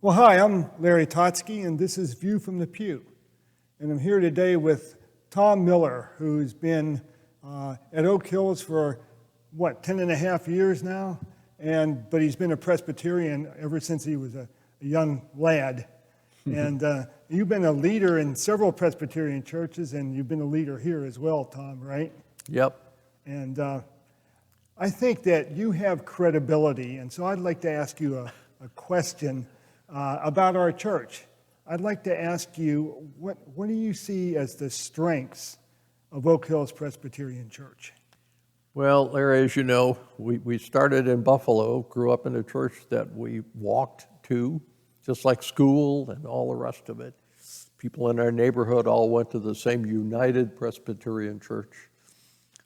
Well, hi, I'm Larry Totzke, and this is View from the Pew. And I'm here today with Tom Miller, who's been at Oak Hills for, 10 and a half years now? But he's been a Presbyterian ever since he was a young lad. And you've been a leader in several Presbyterian churches, and you've been a leader here as well, Tom, right? Yep. And I think that you have credibility, and so I'd like to ask you a question about our church. I'd like to ask you, what do you see as the strengths of Oak Hills Presbyterian Church? Well, Larry, as you know, we started in Buffalo, grew up in a church that we walked to, just like school and all the rest of it. People in our neighborhood all went to the same United Presbyterian Church.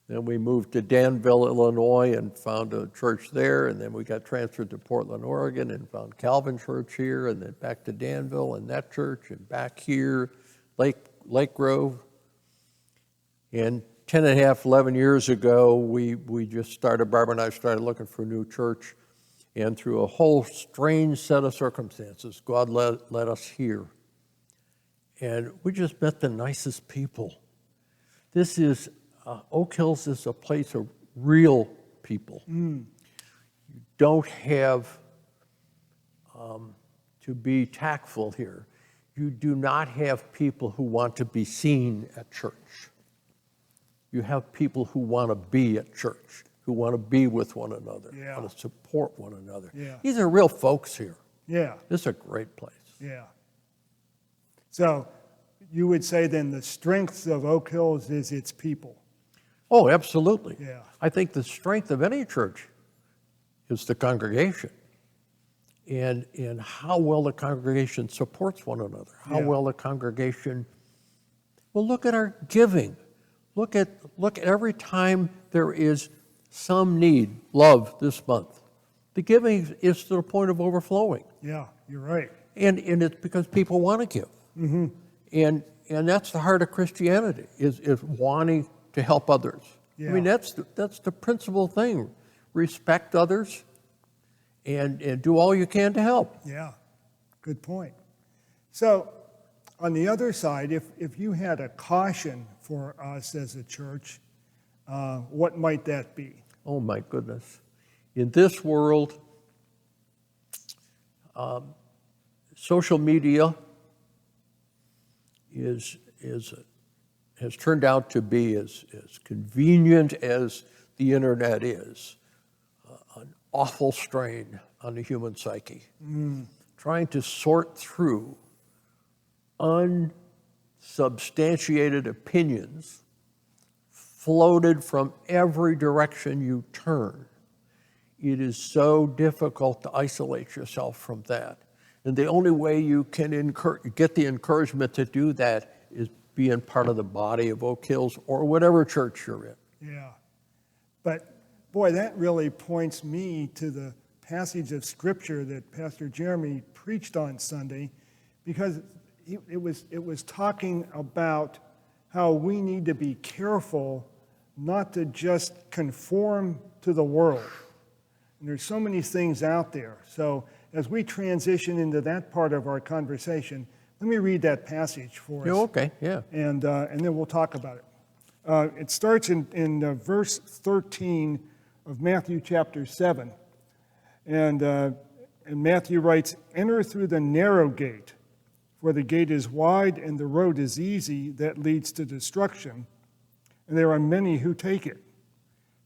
Then we moved to Danville, Illinois, and found a church there, and then we got transferred to Portland, Oregon, and found Calvin Church here, and then back to Danville and that church, and back here, Lake Grove. And 11 years ago, we just started, Barbara and I started looking for a new church, and through a whole strange set of circumstances, God led us here. And we just met the nicest people. Oak Hills is a place of real people. You don't have to be tactful here. You do not have people who want to be seen at church. You have people who want to be at church, who want to be with one another, want to support one another. Yeah. These are real folks here. Yeah. This is a great place. Yeah. So you would say then the strengths of Oak Hills is its people. Oh, absolutely. Yeah. I think the strength of any church is the congregation and how well the congregation supports one another, how well the congregation, look at our giving. Look at every time there is some need, love this month. The giving is to the point of overflowing. Yeah, you're right. And it's because people want to give. Mm-hmm. And that's the heart of Christianity, is wanting to help others. Yeah. I mean, that's the principal thing. Respect others and do all you can to help. Yeah, good point. So on the other side, if you had a caution for us as a church, what might that be? Oh my goodness. In this world, social media has turned out to be as convenient as the internet is, an awful strain on the human psyche. Trying to sort through unsubstantiated opinions floated from every direction you turn. It is so difficult to isolate yourself from that. And the only way you can get the encouragement to do that is being part of the body of Oak Hills or whatever church you're in. Yeah. But, boy, that really points me to the passage of Scripture that Pastor Jeremy preached on Sunday, because it was talking about how we need to be careful not to just conform to the world. And there's so many things out there. So as we transition into that part of our conversation, let me read that passage for us. Yeah, okay, yeah. And then we'll talk about it. It starts in verse 13 of Matthew chapter 7. And Matthew writes, "Enter through the narrow gate, for the gate is wide and the road is easy that leads to destruction, and there are many who take it.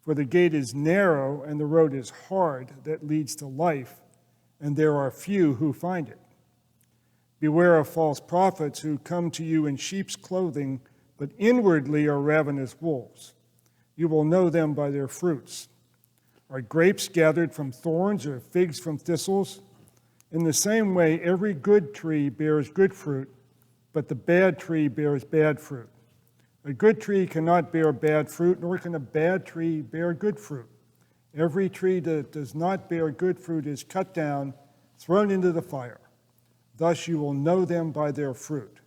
For the gate is narrow and the road is hard that leads to life, and there are few who find it. Beware of false prophets who come to you in sheep's clothing, but inwardly are ravenous wolves. You will know them by their fruits. Are grapes gathered from thorns or figs from thistles? In the same way, every good tree bears good fruit, but the bad tree bears bad fruit. A good tree cannot bear bad fruit, nor can a bad tree bear good fruit. Every tree that does not bear good fruit is cut down, thrown into the fire. Thus you will know them by their fruit.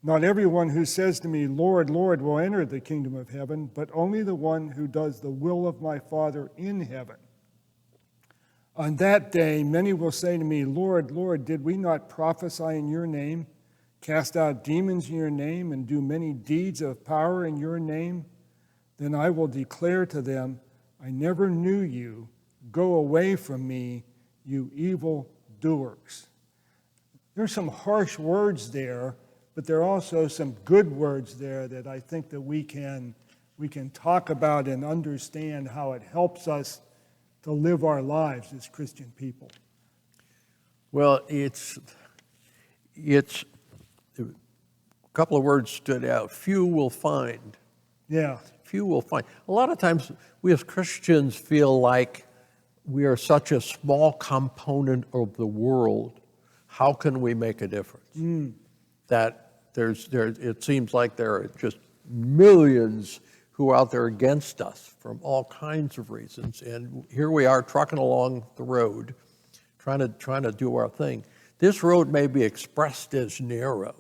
Not everyone who says to me, 'Lord, Lord,' will enter the kingdom of heaven, but only the one who does the will of my Father in heaven. On that day, many will say to me, Lord, Lord, did we not prophesy in your name, cast out demons in your name, and do many deeds of power in your name? Then I will declare to them, I never knew you. Go away from me, you evil doers. There's some harsh words there, but there are also some good words there that I think that we can talk about and understand how it helps us to live our lives as Christian people. Well, it's a couple of words stood out. Few will find. Yeah. Few will find. A lot of times we as Christians feel like we are such a small component of the world. How can we make a difference? That it seems like there are just millions who are out there against us from all kinds of reasons. And here we are trucking along the road, trying to do our thing. This road may be expressed as narrow,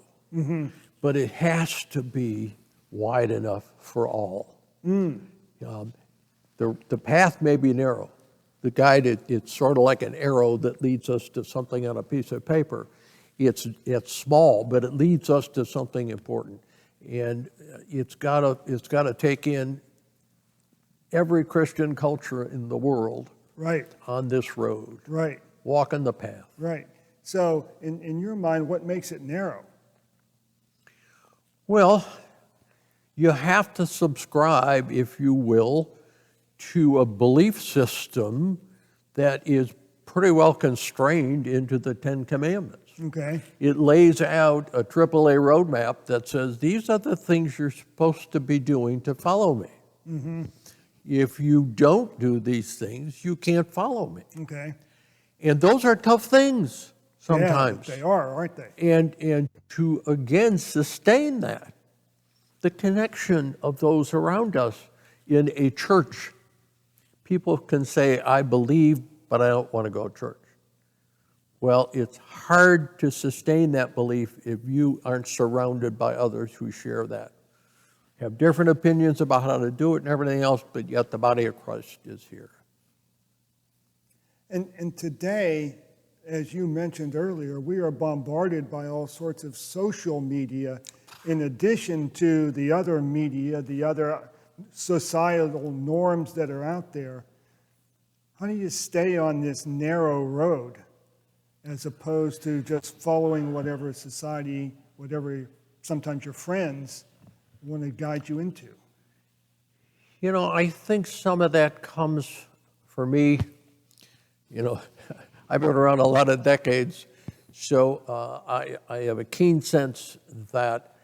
but it has to be wide enough for all. The path may be narrow. The guide, it's sort of like an arrow that leads us to something on a piece of paper. It's small, but it leads us to something important. And it's got to take in every Christian culture in the world Right. on this road. Right. Walking the path. Right. So in your mind, what makes it narrow? Well, you have to subscribe, if you will, to a belief system that is pretty well constrained into the Ten Commandments. Okay. It lays out a AAA roadmap that says, these are the things you're supposed to be doing to follow me. If you don't do these things, you can't follow me. Okay. And those are tough things sometimes. Yeah, they are, aren't they? And to, again, sustain that, the connection of those around us in a church. People can say, I believe, but I don't want to go to church. Well, it's hard to sustain that belief if you aren't surrounded by others who share that. Have different opinions about how to do it and everything else, but yet the body of Christ is here. And today, as you mentioned earlier, we are bombarded by all sorts of social media in addition to the other media, the other societal norms that are out there. How do you stay on this narrow road as opposed to just following whatever society, whatever sometimes your friends want to guide you into? You know, I think some of that comes, for me, I've been around a lot of decades, so I have a keen sense that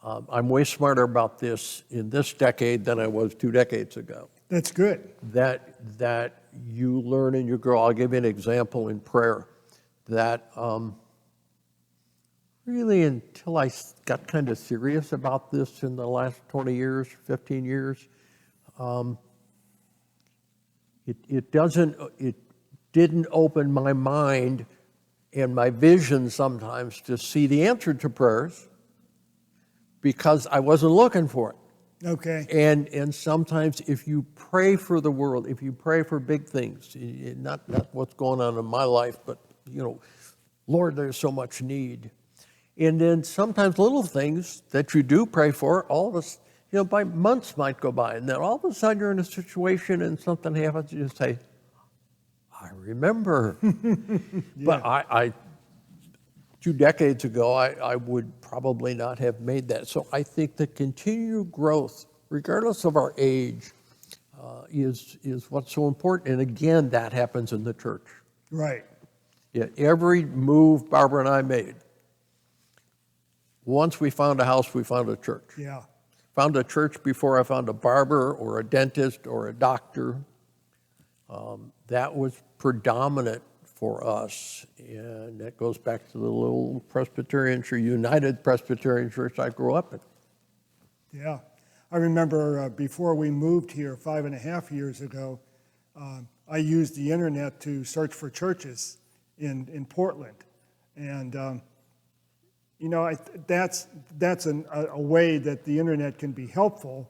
I'm way smarter about this in this decade than I was 2 decades ago. That's good. That you learn and you grow. I'll give you an example in prayer. That really, until I got kind of serious about this in the last 20 years, 15 years, it didn't open my mind and my vision sometimes to see the answer to prayers because I wasn't looking for it. Okay. And sometimes if you pray for the world, if you pray for big things, not what's going on in my life, but, Lord, there's so much need. And then sometimes little things that you do pray for, all of us, by months might go by, and then all of a sudden you're in a situation and something happens, you say, I remember. But I 2 decades ago, I would probably not have made that. So I think the continued growth, regardless of our age, is what's so important. And again, that happens in the church. Right. Yeah, every move Barbara and I made, once we found a house, we found a church. Yeah. Found a church before I found a barber or a dentist or a doctor. That was predominant for us, and that goes back to the little Presbyterian Church, United Presbyterian Church I grew up in. Yeah. I remember before we moved here 5.5 years ago, I used the internet to search for churches in Portland. And, that's a way that the internet can be helpful,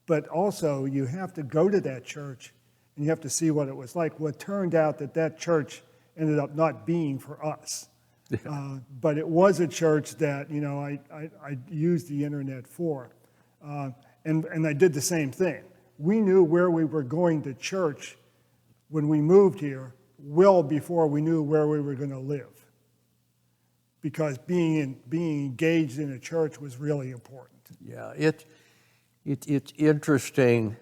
but also you have to go to that church and you have to see what it was like. Well, it turned out that church ended up not being for us. But it was a church that, I used the internet for. And I did the same thing. We knew where we were going to church when we moved here well before we knew where we were going to live. Because being engaged in a church was really important. Yeah, it's interesting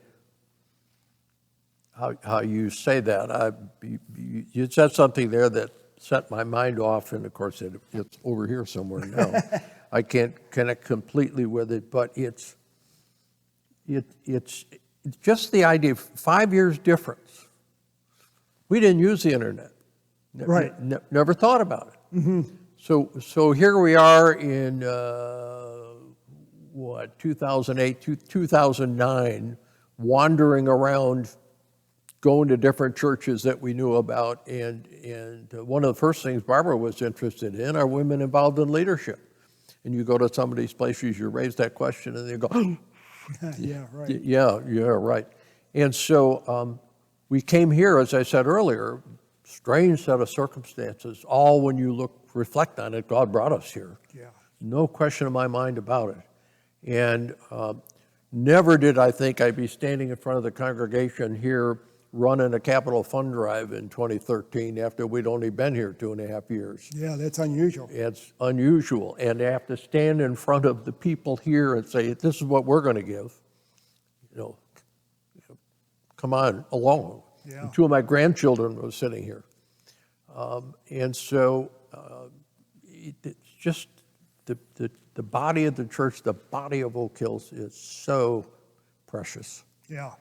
how you say that. You said something there that set my mind off, and of course it's over here somewhere now. I can't connect completely with it, but it's just the idea of 5 years difference. We didn't use the internet. Right. Never thought about it. Mm-hmm. So here we are in 2008, 2009, wandering around, going to different churches that we knew about, and one of the first things Barbara was interested in are women involved in leadership. And you go to some of these places, you raise that question, and they go, yeah, right. Yeah, right. And so we came here, as I said earlier, strange set of circumstances. All when you reflect on it, God brought us here. Yeah. No question in my mind about it. And never did I think I'd be standing in front of the congregation here running a capital fund drive in 2013 after we'd only been here 2.5 years. Yeah, that's unusual. It's unusual. And to have to stand in front of the people here and say, this is what we're going to give, come on along. Yeah. And 2 of my grandchildren were sitting here. And so it's just the body of the church, the body of Oak Hills is so precious. Yeah.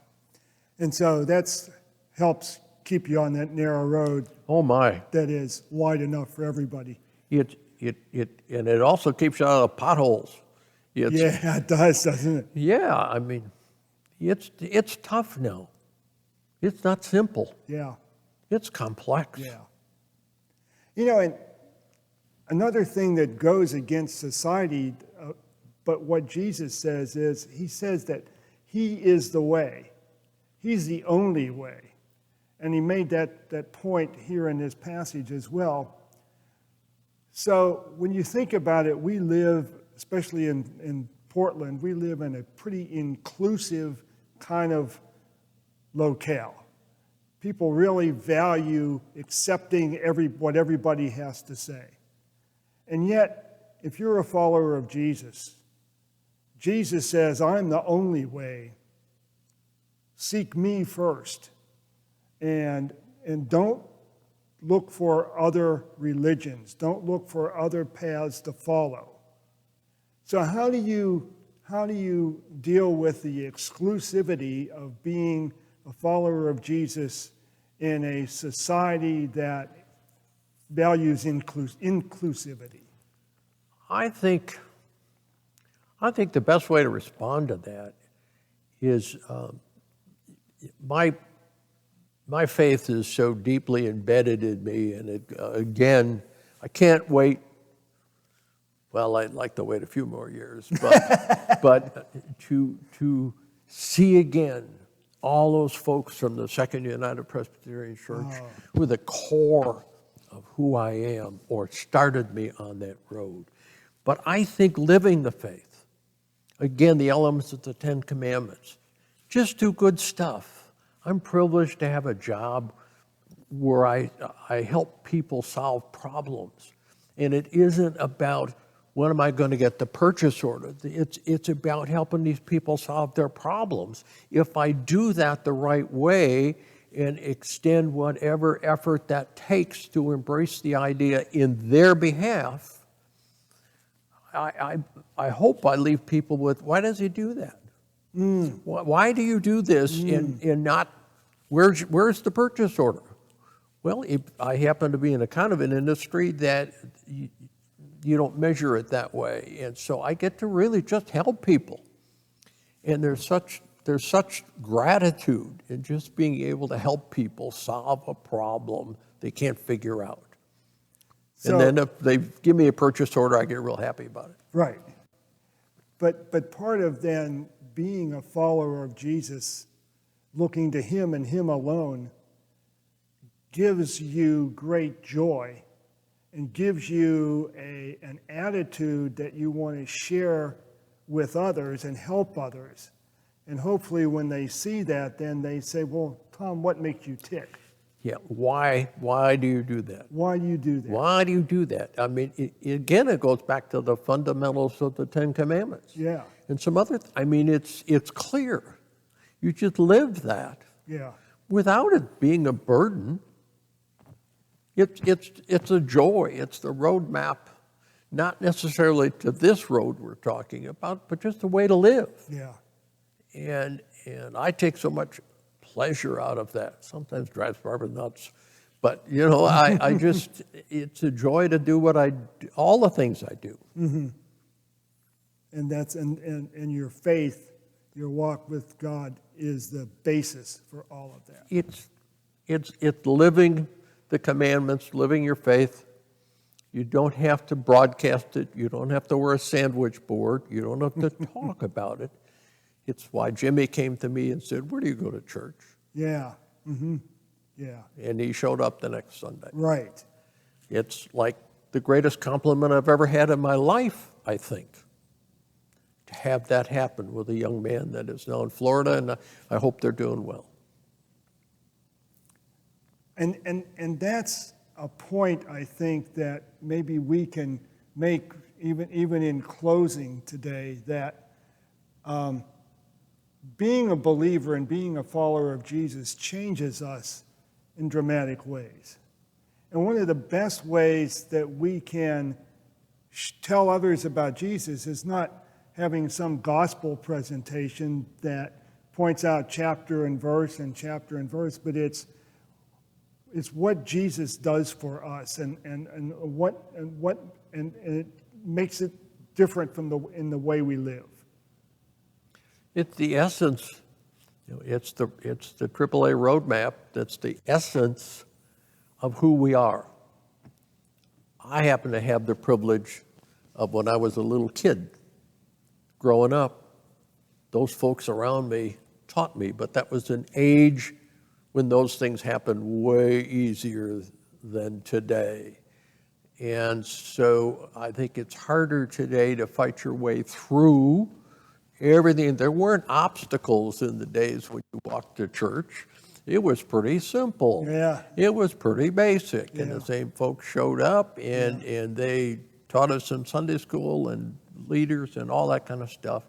And so that's helps keep you on that narrow road. Oh my! That is wide enough for everybody. And it also keeps you out of potholes. Yeah, it does, doesn't it? Yeah, I mean, it's tough now. It's not simple. Yeah. It's complex. Yeah. And another thing that goes against society, but what Jesus says is, he says that he is the way. He's the only way. And he made that point here in this passage as well. So when you think about it, we live, especially in Portland, we live in a pretty inclusive kind of locale. People really value accepting what everybody has to say. And yet, if you're a follower of Jesus, Jesus says, I'm the only way. Seek me first. And don't look for other religions. Don't look for other paths to follow. So how do you deal with the exclusivity of being a follower of Jesus in a society that values inclusivity? I think the best way to respond to that is my faith is so deeply embedded in me, and again, I can't wait. Well, I'd like to wait a few more years, but to see again all those folks from the Second United Presbyterian Church who are the core of who I am, or started me on that road. But I think living the faith, again, the elements of the Ten Commandments, just do good stuff. I'm privileged to have a job where I help people solve problems. And it isn't about when am I going to get the purchase order. It's about helping these people solve their problems. If I do that the right way and extend whatever effort that takes to embrace the idea in their behalf, I hope I leave people with, why does he do that? Why do you do this and not, where's the purchase order? Well, I happen to be in a kind of an industry that you don't measure it that way. And so I get to really just help people. And there's such gratitude in just being able to help people solve a problem they can't figure out. And then if they give me a purchase order, I get real happy about it. Right. But part of then being a follower of Jesus looking to Him and Him alone, gives you great joy and gives you an attitude that you want to share with others and help others. And hopefully when they see that, then they say, well, Tom, what makes you tick? Yeah, why do you do that? Why do you do that? Why do you do that? I mean, again, it goes back to the fundamentals of the Ten Commandments. Yeah, And some other, I mean, it's clear. You just live that yeah, without it being a burden. It's a joy. It's the roadmap, not necessarily to this road we're talking about, but just a way to live. yeah, And I take so much pleasure out of that. Sometimes drives Barbara nuts, but you know, I just, it's a joy to do what I do, all the things I do. and that's and your faith, your walk with God is the basis for all of that. It's living the commandments, living your faith. You don't have to broadcast it. You don't have to wear a sandwich board. You don't have to talk about it. It's why Jimmy came to me and said, where do you go to church? Yeah, yeah, And he showed up the next Sunday. right. It's like the greatest compliment I've ever had in my life, I think, to have that happen with a young man that is now in Florida, and I hope they're doing well. And that's a point I think that maybe we can make even in closing today, that being a believer and being a follower of Jesus changes us in dramatic ways. And one of the best ways that we can tell others about Jesus is not having some gospel presentation that points out chapter and verse, but it's what Jesus does for us, and it makes it different from in the way we live. It's the essence. You know, it's the AAA roadmap. That's the essence of who we are. I happen to have the privilege of, when I was a little kid, growing up, those folks around me taught me, but that was an age when those things happened way easier than today. And so I think it's harder today to fight your way through everything. There weren't obstacles in the days when you walked to church. It was pretty simple. Yeah. It was pretty basic. And Yeah. the same folks showed up, and they taught us in Sunday school and leaders and all that kind of stuff.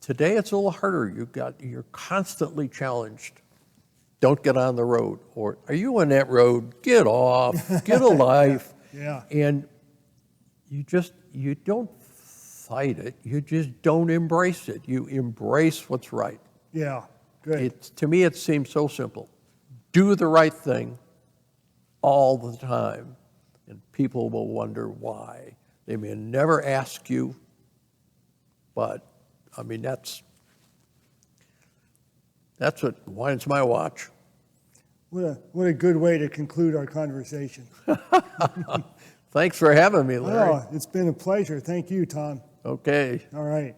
Today it's a little harder. You're constantly challenged. Don't get on the road. Or, are you on that road? Get off. Get a life. Yeah. And you don't fight it. You just don't embrace it. You embrace what's right. Yeah, good. To me, it seems so simple. Do the right thing all the time, and people will wonder why. They may never ask you, but, I mean, that's what winds my watch. What a good way to conclude our conversation. Thanks for having me, Larry. Oh, it's been a pleasure. Thank you, Tom. Okay. All right.